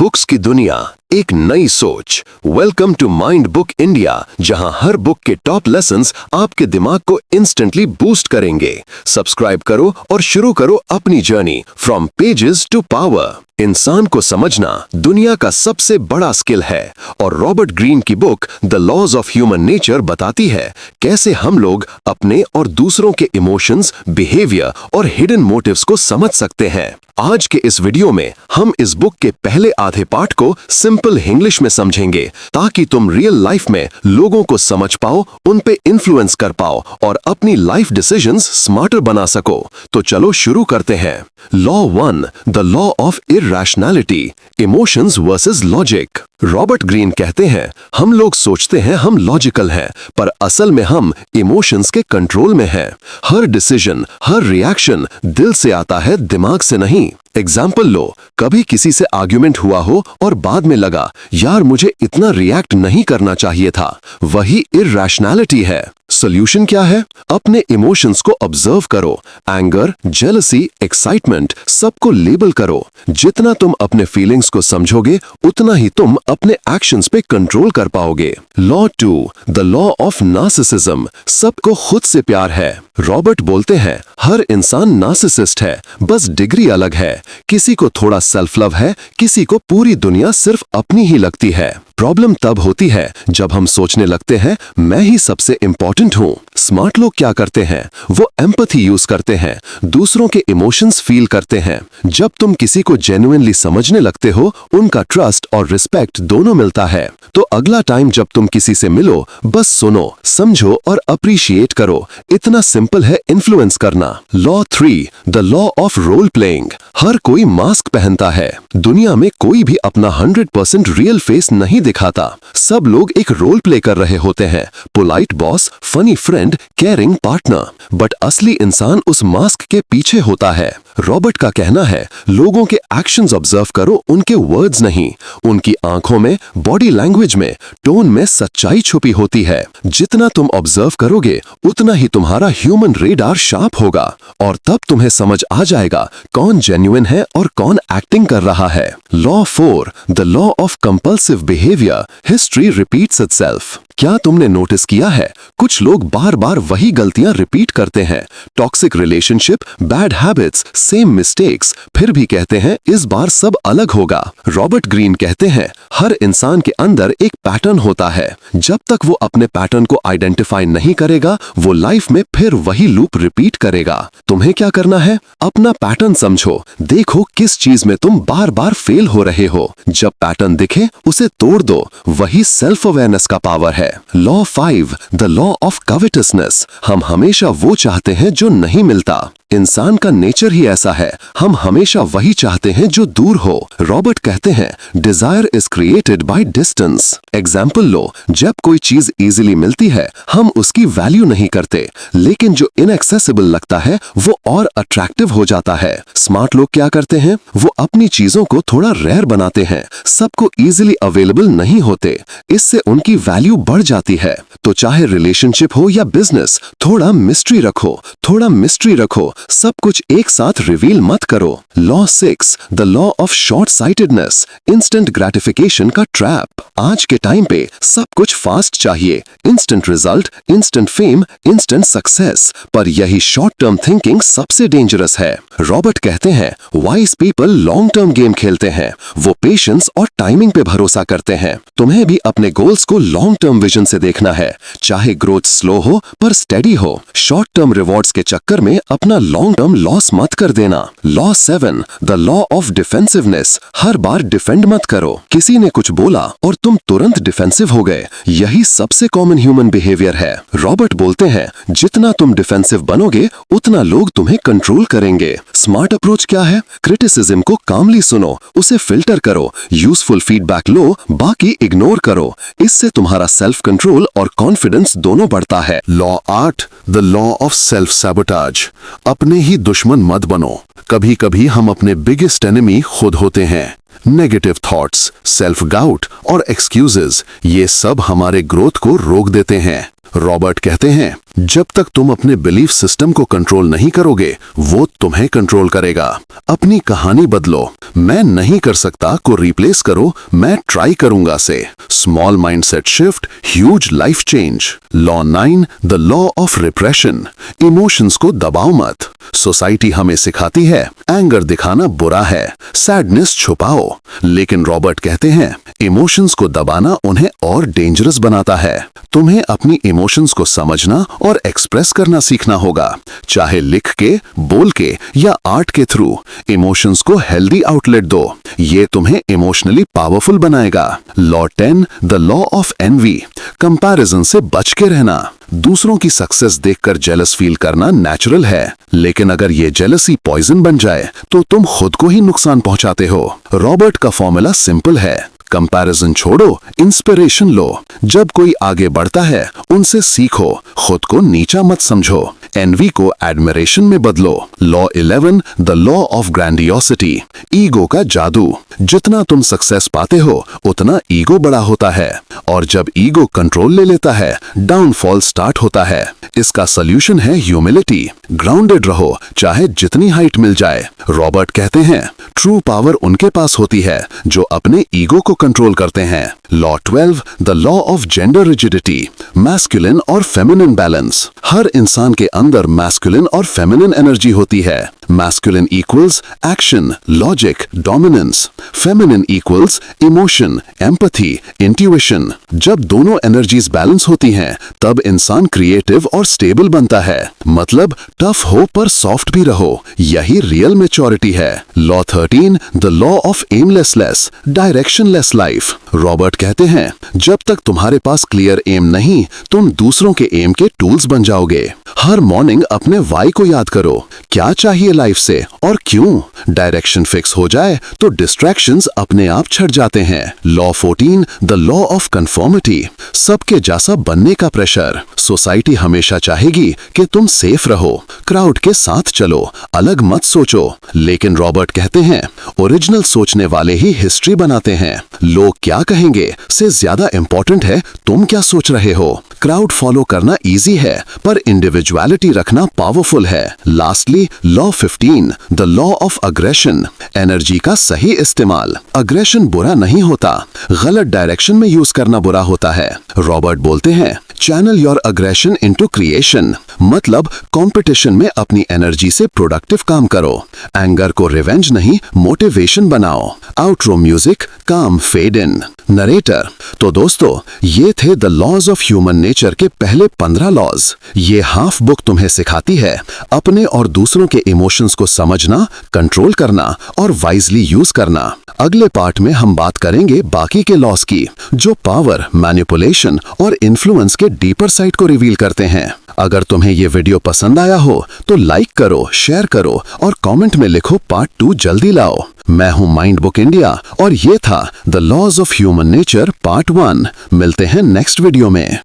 Books की दुनिया, एक नई सोच। Welcome to mind book India, जहां हर बुक के टॉप लेसन्स आपके दिमाग को इंस्टेंटली बूस्ट करेंगे। सब्सक्राइब करो और शुरू करो अपनी journey from pages to power. इंसान को समझना दुनिया का सबसे बड़ा स्किल है और रॉबर्ट ग्रीन की book the laws of human nature बताती है कैसे हम लोग अपने और दूसरों के इमोशंस, बिहेवियर और हिडन मोटिव्स को समझ सकते हैं। आज के इस वीडियो में हम इस बुक के पहले आधे पार्ट को सिंपल इंग्लिश में समझेंगे ताकि तुम रियल लाइफ में लोगों को समझ पाओ, उन पे इन्फ्लुएंस कर पाओ और अपनी लाइफ डिसीजंस स्मार्टर बना सको। तो चलो शुरू करते हैं। Law 1, the law of irrationality, emotions versus logic. Robert Greene कहते हैं हम लोग सोचते हैं हम लॉजिकल हैं, पर असल में हम इमोशंस के कंट्रोल में हैं। हर डिसीजन, हर रिएक्शन दिल से आता है, दिमाग से नहीं। एग्जाम्पल लो, कभी किसी से आर्ग्यूमेंट हुआ हो और बाद में लगा यार मुझे इतना रिएक्ट नहीं करना चाहिए था, वही इरैशनैलिटी है। सोल्यूशन क्या है? अपने इमोशंस को ऑब्जर्व करो। एंगर, जेलसी, एक्साइटमेंट, सबको लेबल करो। जितना तुम अपने फीलिंग्स को समझोगे उतना ही तुम अपने एक्शंस पे कंट्रोल कर पाओगे। Law 2, the law of narcissism, सबको खुद से प्यार है। रॉबर्ट बोलते हैं हर इंसान नार्सिसिस्ट है, बस डिग्री अलग है। किसी को थोड़ा सेल्फ लव है, किसी को पूरी दुनिया सिर्फ अपनी ही लगती है। प्रॉब्लम तब होती है जब हम सोचने लगते हैं मैं ही सबसे इंपॉर्टेंट हूँ। स्मार्ट लोग क्या करते हैं? वो एम्पैथी यूज करते हैं, दूसरों के इमोशंस फील करते हैं। जब तुम किसी को जेन्युइनली समझने लगते हो, उनका ट्रस्ट और रिस्पेक्ट दोनों मिलता है। तो अगला टाइम जब तुम किसी से मिलो, बस सुनो, समझो और अप्रिशिएट करो। इतना सिंपल है इन्फ्लुएंस करना। Law 3, the law of role playing, हर कोई मास्क पहनता है। दुनिया में कोई भी अपना 100% रियल फेस नहीं दिखाता। सब लोग एक रोल प्ले कर रहे होते हैं, polite boss, funny friend, caring partner, but असली इंसान उस मास्क के पीछे होता है। रॉबर्ट का कहना है लोगों के एक्शंस ऑब्जर्व करो, उनके वर्ड्स नहीं। उनकी आंखों में, बॉडी लैंग्वेज में, टोन में सच्चाई छुपी होती है। जितना तुम ऑब्जर्व करोगे उतना ही तुम्हारा ह्यूमन रेडार शार्प होगा और तब तुम्हें समझ आ जाएगा कौन जेन्युइन है और कौन एक्टिंग कर रहा है। Law 4, the law of compulsive behaviour, history repeats itself. क्या तुमने नोटिस किया है कुछ लोग बार बार वही गलतियां रिपीट करते हैं? Toxic relationship, bad habits, same mistakes, फिर भी कहते हैं इस बार सब अलग होगा। रॉबर्ट ग्रीन कहते हैं हर इंसान के अंदर एक पैटर्न होता है। जब तक वो अपने पैटर्न को आइडेंटिफाई नहीं करेगा, वो लाइफ में फिर वही लूप रिपीट करेगा। तुम्हें क्या करना है? अपना पैटर्न समझो, देखो किस चीज में तुम बार बार फेल हो रहे हो। जब पैटर्न दिखे उसे तोड़ दो, वही सेल्फ अवेयरनेस का पावर है। लॉ 5, द लॉ ऑफ कविटसनेस, हम हमेशा वो चाहते हैं जो नहीं मिलता। इंसान का नेचर ही ऐसा है, हम हमेशा वही चाहते हैं जो दूर हो। रॉबर्ट कहते हैं desire is created by distance. Example लो, जब कोई चीज इजीली मिलती है हम उसकी वैल्यू नहीं करते, लेकिन जो इनएक्सेसिबल लगता है वो और अट्रैक्टिव हो जाता है। स्मार्ट लोग क्या करते हैं? वो अपनी चीजों को थोड़ा रेयर बनाते हैं, सबको इजीली अवेलेबल नहीं होते, इससे उनकी वैल्यू बढ़ जाती है। तो चाहे रिलेशनशिप हो या बिजनेस, थोड़ा मिस्ट्री रखो, थोड़ा मिस्ट्री रखो, सब कुछ एक साथ रिवील मत करो। Law 6, the law of short sightedness, instant gratification का ट्रैप। आज के टाइम पे सब कुछ फास्ट चाहिए, instant result, instant fame, instant success, पर यही शॉर्ट टर्म थिंकिंग सबसे डेंजरस है। रॉबर्ट कहते हैं wise people long term game खेलते हैं, वो पेशेंस और टाइमिंग पे भरोसा करते हैं। तुम्हें भी अपने गोल्स को लॉन्ग टर्म विजन से देखना है, चाहे ग्रोथ स्लो हो पर स्टेडी हो। शॉर्ट टर्म रिवॉर्ड्स के चक्कर में अपना लॉन्ग टर्म लॉस मत कर देना। Law 7, the law of defensiveness, her bar defend मत करो। किसी ने कुछ बोला और तुम तुरंत डिफेंसिव हो गए, यही सबसे कॉमन ह्यूमन बिहेवियर है। रॉबर्ट बोलते हैं जितना तुम डिफेंसिव बनोगे उतना लोग तुम्हें कंट्रोल करेंगे। स्मार्ट अप्रोच क्या है? क्रिटिसिज्म को कामली सुनो, उसे फिल्टर करो, यूजफुल फीडबैक लो, बाकी इग्नोर करो। इससे तुम्हारा सेल्फ कंट्रोल और कॉन्फिडेंस दोनों बढ़ता है। Law 8, the law of self sabotage, अपने ही दुश्मन मत बनो। कभी कभी हम अपने बिगेस्ट एनिमी खुद होते हैं। नेगेटिव थॉट्स, सेल्फ डाउट और एक्सक्यूजेस, ये सब हमारे ग्रोथ को रोक देते हैं। रॉबर्ट कहते हैं जब तक तुम अपने बिलीफ सिस्टम को कंट्रोल नहीं करोगे, वो तुम्हें कंट्रोल करेगा। अपनी कहानी बदलो। मैं नहीं कर सकता को रिप्लेस करो मैं ट्राई करूंगा से। Small mindset shift, huge life change. Law 9, the law of repression. Emotions को दबाओ मत। सोसाइटी हमें सिखाती है एंगर दिखाना बुरा है, सैडनेस छुपाओ, लेकिन रॉबर्ट कहते हैं इमोशंस को दबाना उन्हें और डेंजरस बनाता है। तुम्हें अपनी इमोशंस को समझना और एक्सप्रेस करना सीखना होगा, चाहे लिख के, बोल के या आर्ट के थ्रू। इमोशंस को हेल्दी आउटलेट दो, ये तुम्हें इमोशनली पावरफुल बनाएगा। Law 10, the law of envy. Comparison से बच के रहना। दूसरों की सक्सेस देखकर जेलस फील करना नेचुरल है, लेकिन अगर ये जेलसी पॉइजन बन जाए तो तुम खुद को ही नुकसान पहुंचाते हो। रॉबर्ट का फॉर्मूला सिंपल है, कंपैरिजन छोड़ो, इंस्पिरेशन लो। जब कोई आगे बढ़ता है उनसे सीखो, खुद को नीचा मत समझो। एनवी को एडमिरेशन में बदलो। Law 11, the law of grandiosity. Ego का जादू। जितना तुम सक्सेस पाते हो उतना ईगो बड़ा होता है, और जब ईगो कंट्रोल ले लेता है डाउनफॉल स्टार्ट होता है। इसका सॉल्यूशन है ह्यूमिलिटी। ग्राउंडेड रहो, चाहे जितनी हाइट मिल जाए। रॉबर्ट कहते हैं ट्रू पावर उनके पास होती है जो अपने ईगो को कंट्रोल करते हैं। Law 12, the law of gender rigidity. Masculine और फेमिनिन बैलेंस। हर इंसान के अंदर मैस्कुलिन और फेमिनिन एनर्जी होती है। Masculine equals action, logic, dominance. Feminine equals emotion, empathy, intuition. जब दोनों एनर्जीज बैलेंस होती हैं तब इंसान क्रिएटिव और स्टेबल बनता है। मतलब टफ हो पर सॉफ्ट भी रहो, यही रियल मैच्योरिटी है। Law 13, the law of aimlessness, directionless life. Robert कहते हैं जब तक तुम्हारे पास क्लियर एम नहीं, तुम दूसरों के एम के टूल्स बन जाओगे। हर मॉर्निंग अपने वाई को याद करो, क्या चाहिए लाइफ से और क्यों। डायरेक्शन फिक्स हो जाए तो डिस्ट्रैक्शंस अपने आप छट जाते हैं। Law 14, the law of conformity. सबके जैसा बनने का प्रेशर। सोसाइटी हमेशा चाहेगी कि तुम सेफ रहो, क्राउड के साथ चलो, अलग मत सोचो। लेकिन रॉबर्ट कहते हैं ओरिजिनल सोचने वाले ही हिस्ट्री बनाते हैं। लोग क्या कहेंगे से ज्यादा इंपॉर्टेंट है तुम क्या सोच रहे हो। क्राउड फॉलो करना इजी है पर इंडिविजुअलिटी रखना पावरफुल है। Lastly law 15, the law of aggression. Energy का सही इस्तेमाल। अग्रेशन बुरा नहीं होता, गलत डायरेक्शन में यूज करना बुरा होता है। रॉबर्ट बोलते हैं channel your aggression into creation. मतलब कंपटीशन में अपनी एनर्जी से प्रोडक्टिव काम करो। एंगर को रिवेंज नहीं मोटिवेशन बनाओ। आउटरो म्यूजिक, काम फेड इन। नरेटर। तो दोस्तों ये थे the laws of human nature के पहले 15 लॉज। ये हाफ बुक तुम्हें सिखाती है अपने और दूसरों के इमोशंस को समझना, कंट्रोल करना और वाइजली यूज करना। अगले पार्ट में हम बात करेंगे बाकी के लॉज की, जो पावर, मैनिपुलेशन और इन्फ्लुएंस के डीपर साइड को रिवील करते हैं। अगर तुम्हें ये वीडियो पसंद आया हो तो लाइक करो, शेयर करो और कमेंट में लिखो पार्ट 2 जल्दी लाओ। मैं हूं माइंड बुक इंडिया और ये था the laws of human nature part 1। मिलते हैं नेक्स्ट वीडियो में।